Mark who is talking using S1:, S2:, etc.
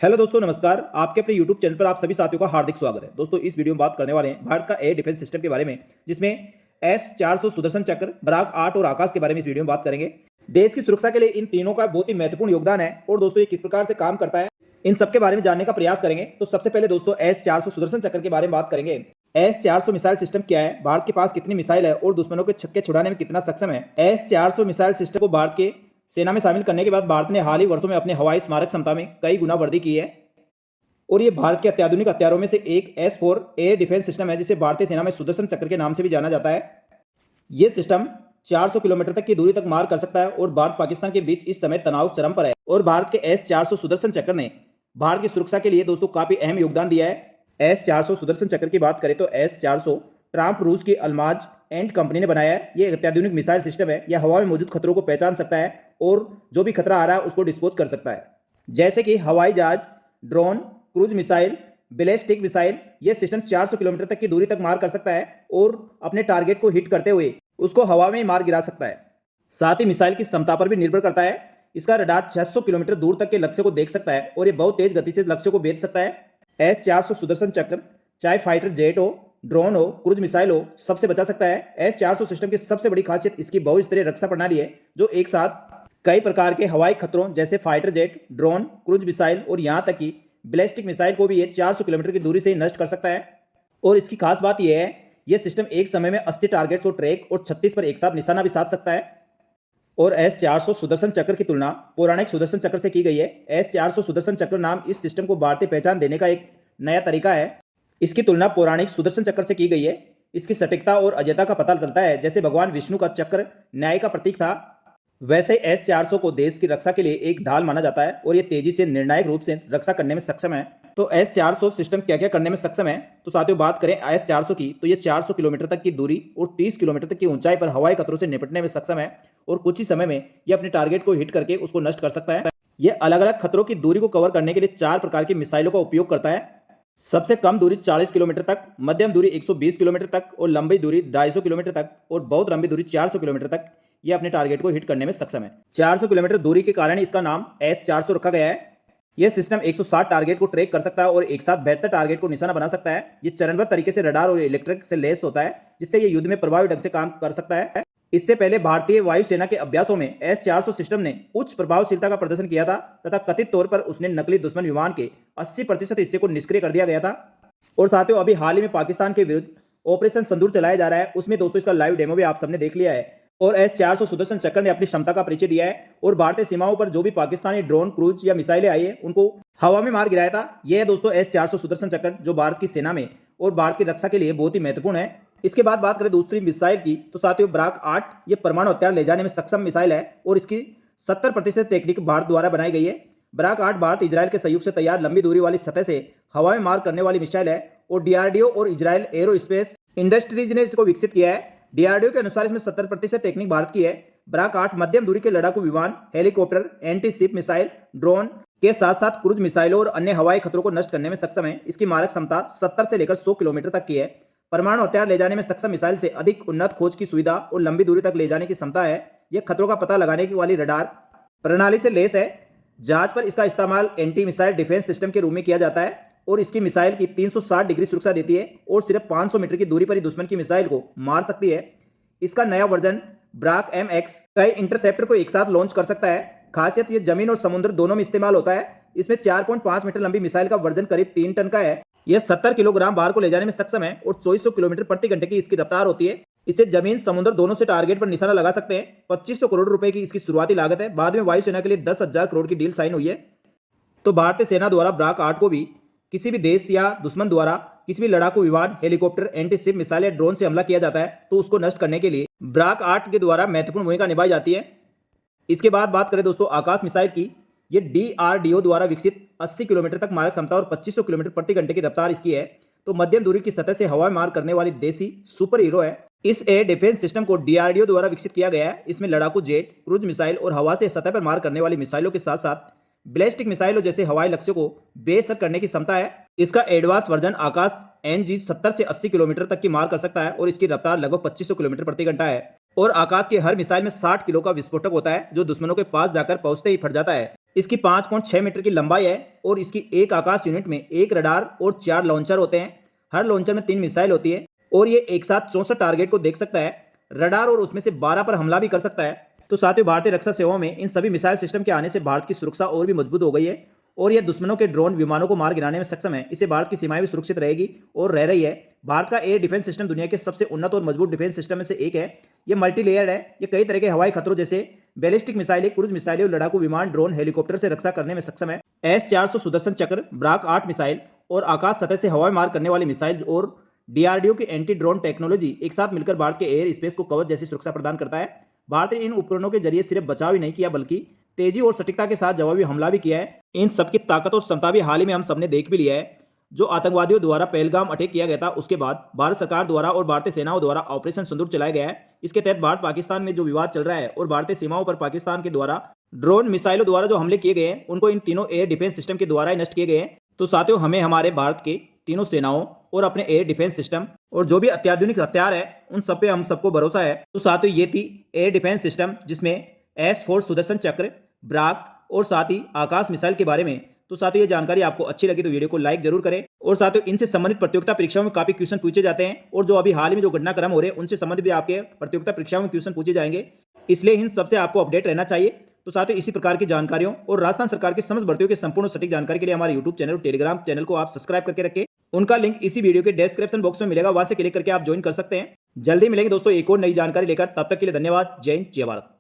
S1: Hello दोस्तों, नमस्कार। आपके अपने यूट्यूब चैनल पर आप सभी साथियों का हार्दिक स्वागत है। दोस्तों, इस वीडियो में बात करने वाले हैं भारत का एयर डिफेंस सिस्टम के बारे में, जिसमें S-400 सुदर्शन चक्र, बराक 8 और आकाश के बारे में इस वीडियो में बात करेंगे। देश की सुरक्षा के लिए इन तीनों का बहुत ही महत्वपूर्ण योगदान है और दोस्तों ये किस प्रकार से काम करता है, इन सबके बारे में जानने का प्रयास करेंगे। तो सबसे पहले दोस्तों S-400 सुदर्शन चक्र के बारे में बात करेंगे। S-400 मिसाइल सिस्टम क्या है, भारत के पास कितनी मिसाइल है और दुश्मनों के छक्के छुड़ाने में कितना सक्षम है। S-400 मिसाइल सिस्टम को भारत के सेना में शामिल करने के बाद भारत ने हाल ही वर्षों में अपने हवाई स्मारक क्षमता में कई गुना वृद्धि की है और ये भारत के अत्याधुनिक हथियारों में से एक S-4 एयर डिफेंस सिस्टम है, जिसे भारतीय सेना में सुदर्शन चक्र के नाम से भी जाना जाता है। ये सिस्टम 400 किलोमीटर तक की दूरी तक मार कर सकता है और भारत पाकिस्तान के बीच इस समय तनाव चरम पर है और भारत के S-400 सुदर्शन चक्र ने भारत की सुरक्षा के लिए दोस्तों काफी अहम योगदान दिया है। S-400 सुदर्शन चक्र की बात करें तो S-400 ट्रांप रूस की अल्माज एंड कंपनी ने बनाया है। ये एक अत्याधुनिक मिसाइल सिस्टम है। यह हवा में मौजूद खतरों को पहचान सकता है और जो भी खतरा आ रहा है उसको डिस्पोज कर सकता है, जैसे कि हवाई जहाज, drone, cruise missile, ballistic missile. यह सिस्टम 400 किलोमीटर तक की दूरी तक मार कर सकता है और अपने टारगेट को हिट करते हुए उसको हवा में मार गिरा सकता है। साथ ही मिसाइल की क्षमता पर भी निर्भर करता है। इसका रडार 600 किलोमीटर दूर तक के लक्ष्य को देख सकता है और ये बहुत तेज गति से लक्ष्य को भेद सकता है। S-400 सुदर्शन चक्र चाहे फाइटर जेट हो, ड्रोन हो, क्रूज मिसाइल हो, सबसे बचा सकता है। S-400 सिस्टम की सबसे बड़ी खासियत इसकी बहुस्तरीय रक्षा प्रणाली है, जो एक साथ कई प्रकार के हवाई खतरों जैसे fighter jet, drone, cruise missile और यहाँ तक कि बैलिस्टिक मिसाइल को भी ये 400 किलोमीटर की दूरी से ही नष्ट कर सकता है। और इसकी खास बात यह है, यह सिस्टम एक समय में 80 टारगेट्स को ट्रैक और 36 पर एक साथ निशाना भी साध सकता है। और S-400 सुदर्शन चक्र की तुलना पौराणिक सुदर्शन चक्र से की गई है। S-400 सुदर्शन चक्र नाम इस सिस्टम को भारतीय पहचान देने का एक नया तरीका है। इसकी तुलना पौराणिक सुदर्शन चक्र से की गई है। इसकी सटीकता और अजयता का पता चलता है। जैसे भगवान विष्णु का चक्र न्याय का प्रतीक था, वैसे S-400 को देश की रक्षा के लिए एक ढाल माना जाता है और ये तेजी से निर्णायक रूप से रक्षा करने में सक्षम है। तो S-400 सिस्टम क्या क्या करने में सक्षम है, तो साथियों बात करें S-400 की, तो ये 400 किलोमीटर तक की दूरी और 30 किलोमीटर तक की ऊंचाई पर हवाई खतरों से निपटने में सक्षम है और कुछ ही समय में ये अपने टारगेट को हिट करके उसको नष्ट कर सकता है। ये अलग अलग खतरों की दूरी को कवर करने के लिए 4 प्रकार की मिसाइलों का उपयोग करता है। सबसे कम दूरी 40 किलोमीटर तक, मध्यम दूरी 120 किलोमीटर तक और लंबी दूरी 250 किलोमीटर तक और बहुत लंबी दूरी 400 किलोमीटर तक ये अपने टारगेट को हिट करने में सक्षम है। 400 किलोमीटर दूरी के कारण इसका नाम S-400 रखा गया है। यह सिस्टम 160 टारगेट को ट्रैक कर सकता है और एक साथ 72 टारगेट को निशाना बना सकता है। ये चरणबद्ध तरीके से रडार और इलेक्ट्रिक से लैस होता है, जिससे ये युद्ध में प्रभावी ढंग से काम कर सकता है। इससे पहले भारतीय वायुसेना के अभ्यासों में S-400 सिस्टम ने उच्च प्रभावशीलता का प्रदर्शन किया था तथा कथित तौर पर उसने नकली दुश्मन विमान के 80% हिस्से को निष्क्रिय कर दिया गया था। और साथियों, अभी हाल ही में पाकिस्तान के विरुद्ध ऑपरेशन संदूर चलाया जा रहा है, उसमें दोस्तों इसका लाइव डेमो भी आप सबने देख लिया है। और S-400 सुदर्शन चक्र ने अपनी क्षमता का परिचय दिया है और भारतीय सीमाओं पर जो भी पाकिस्तानी ड्रोन, क्रूज या मिसाइलें आई है उनको हवा में मार गिराया था। यह है दोस्तों S-400 सुदर्शन चक्र, जो भारत की सेना में और भारत की रक्षा के लिए बहुत ही महत्वपूर्ण है। इसके बाद बात करें दूसरी मिसाइल की, तो साथियों बराक 8 ये परमाणु हथियार ले जाने में सक्षम मिसाइल है और इसकी 70% टेक्निक भारत द्वारा बनाई गई है। बराक 8 भारत इजराइल के सहयोग से तैयार लंबी दूरी वाली सतह से हवा में मार करने वाली मिसाइल है और DRDO और इजराइल एरोस्पेस इंडस्ट्रीज ने इसको विकसित किया है। DRDO के अनुसार इसमें 70% टेक्निक भारत की है। बराक 8 मध्यम दूरी के लड़ाकू विमान, helicopter, anti ship missile, drone के साथ साथ क्रूज मिसाइलों और अन्य हवाई खतरों को नष्ट करने में सक्षम है। इसकी मारक क्षमता 70 से लेकर 100 किलोमीटर तक की है। परमाणु हथियार ले जाने में सक्षम मिसाइल से अधिक उन्नत खोज की सुविधा और लंबी दूरी तक ले जाने की क्षमता है। यह खतरों का पता लगाने की वाली रडार प्रणाली से लैस है। जहाज पर इसका इस्तेमाल एंटी मिसाइल डिफेंस सिस्टम के रूप में किया जाता है और इसकी मिसाइल की 360 डिग्री सुरक्षा देती है और सिर्फ 500 मीटर की दूरी पर ही दुश्मन की मिसाइल को मार सकती है। इसका नया वर्जन ब्राक MX कई इंटरसेप्टर को एक साथ लॉन्च कर सकता है। खासियत ये जमीन और समुद्र दोनों में इस्तेमाल होता है। इसमें 4.5 मीटर लंबी मिसाइल का वजन करीब 3 टन का है। यह 70 किलोग्राम भार को ले जाने में सक्षम है और 2400 किलोमीटर प्रति घंटे की इसकी रफ्तार होती है। इसे जमीन समुद्र दोनों से टारगेट पर निशाना लगा सकते हैं। 2500 करोड़ रुपए की इसकी शुरुआती लागत है। बाद में वायुसेना के लिए 10,000 करोड़ की डील साइन हुई है। तो भारतीय सेना द्वारा बराक 8 को भी किसी भी देश या दुश्मन द्वारा किसी भी लड़ाकू विमान, हेलीकॉप्टर, एंटी शिप मिसाइल या ड्रोन से हमला किया जाता है तो उसको नष्ट करने के लिए बराक 8 के द्वारा महत्वपूर्ण भूमिका निभाई जाती है। इसके बाद बात करें दोस्तों आकाश मिसाइल की, ये DRDO द्वारा विकसित 80 किलोमीटर तक मारक क्षमता और 2500 किलोमीटर प्रति घंटे की रफ्तार इसकी है। तो मध्यम दूरी की सतह से हवा में मार करने वाली देसी सुपर हीरो है। इस एयर डिफेंस सिस्टम को DRDO द्वारा विकसित किया गया है। इसमें लड़ाकू जेट, क्रूज मिसाइल और हवा से सतह पर मार करने वाली मिसाइलों के साथ साथ बैलिस्टिक मिसाइलों जैसे हवाई लक्ष्यों को बेअसर करने की क्षमता है। इसका एडवांस वर्जन आकाश NG 70 से 80 किलोमीटर तक की मार कर सकता है और इसकी रफ्तार लगभग 2500 किलोमीटर प्रति घंटा है। और आकाश की हर मिसाइल में 60 किलो का विस्फोटक होता है, जो दुश्मनों के पास जाकर पहुंचते ही फट जाता है। इसकी 5.6 मीटर की लंबाई है और इसकी एक आकाश यूनिट में एक रडार और 4 लॉन्चर होते हैं। हर लॉन्चर में 3 मिसाइल होती है और ये एक साथ 64 टारगेट को देख सकता है, रडार और उसमें से 12 पर हमला भी कर सकता है। तो साथियों, भारतीय रक्षा सेवाओं में इन सभी मिसाइल सिस्टम के आने से भारत की सुरक्षा और भी मजबूत हो गई है और यह दुश्मनों के ड्रोन विमानों को मार गिराने में सक्षम है। इससे भारत की सीमाएं भी सुरक्षित रहेगी और रह रही है। भारत का एयर डिफेंस सिस्टम दुनिया के सबसे उन्नत और मजबूत डिफेंस सिस्टम में से एक है। यह मल्टी लेयर्ड है। ये कई तरह के हवाई खतरों जैसे बैलिस्टिक मिसाइलें, क्रूज मिसाइलें और लड़ाकू विमान, ड्रोन, हेलीकॉप्टर से रक्षा करने में सक्षम है। S-400 सुदर्शन चक्र, ब्राक 8 मिसाइल और आकाश सतह से हवाई मार करने वाली मिसाइल और DRDO की एंटी ड्रोन टेक्नोलॉजी एक साथ मिलकर भारत के एयर स्पेस को कवच जैसी सुरक्षा प्रदान करता है। भारत ने इन उपकरणों के जरिए सिर्फ बचाव ही नहीं किया बल्कि तेजी और सटीकता के साथ जवाबी हमला भी किया है। इन सबकी ताकत और क्षमता भी हाल ही में हम सबने देख भी लिया है। जो आतंकवादियों द्वारा पहलगाम अटैक किया गया था, उसके बाद भारत सरकार द्वारा और भारतीय सेनाओं द्वारा ऑपरेशन सिंदूर चलाया गया है। इसके तहत भारत पाकिस्तान में जो विवाद चल रहा है और भारतीय सीमाओं पर पाकिस्तान के द्वारा ड्रोन मिसाइलों द्वारा जो हमले किए गए हैं, उनको इन तीनों एयर डिफेंस सिस्टम के द्वारा ही नष्ट किए गए हैं। तो साथियों, हमें हमारे भारत के तीनों सेनाओं और अपने एयर डिफेंस सिस्टम और जो भी अत्याधुनिक हथियार है, उन सब पे हम सबको भरोसा है। तो साथियों, ये थी एयर डिफेंस सिस्टम जिसमें S-4 सुदर्शन चक्र, ब्राक और साथ ही आकाश मिसाइल के बारे में। तो साथियों, ये जानकारी आपको अच्छी लगी तो वीडियो को लाइक जरूर करें। और साथियों, इनसे संबंधित प्रतियोगिता परीक्षाओं में काफी क्वेश्चन पूछे जाते हैं और जो अभी हाल ही में जो घटनाक्रम हो रहे हैं, उनसे संबंधित भी आपके प्रतियोगिता परीक्षाओं में क्वेश्चन पूछे जाएंगे। इसलिए इन सबसे आपको अपडेट रहना चाहिए। तो साथियों, इसी प्रकार की जानकारियों और राजस्थान सरकार की समस्त भर्तियों के संपूर्ण सटीक जानकारी के लिए हमारे यूट्यूब चैनल और टेलीग्राम चैनल को आप सब्सक्राइब करके रखें। उनका लिंक इसी वीडियो के डिस्क्रिप्शन बॉक्स में मिलेगा, वहां से क्लिक करके आप ज्वाइन कर सकते हैं। जल्दी मिलेंगे दोस्तों एक और नई जानकारी लेकर। तब तक के लिए धन्यवाद। जय हिंद, जय भारत।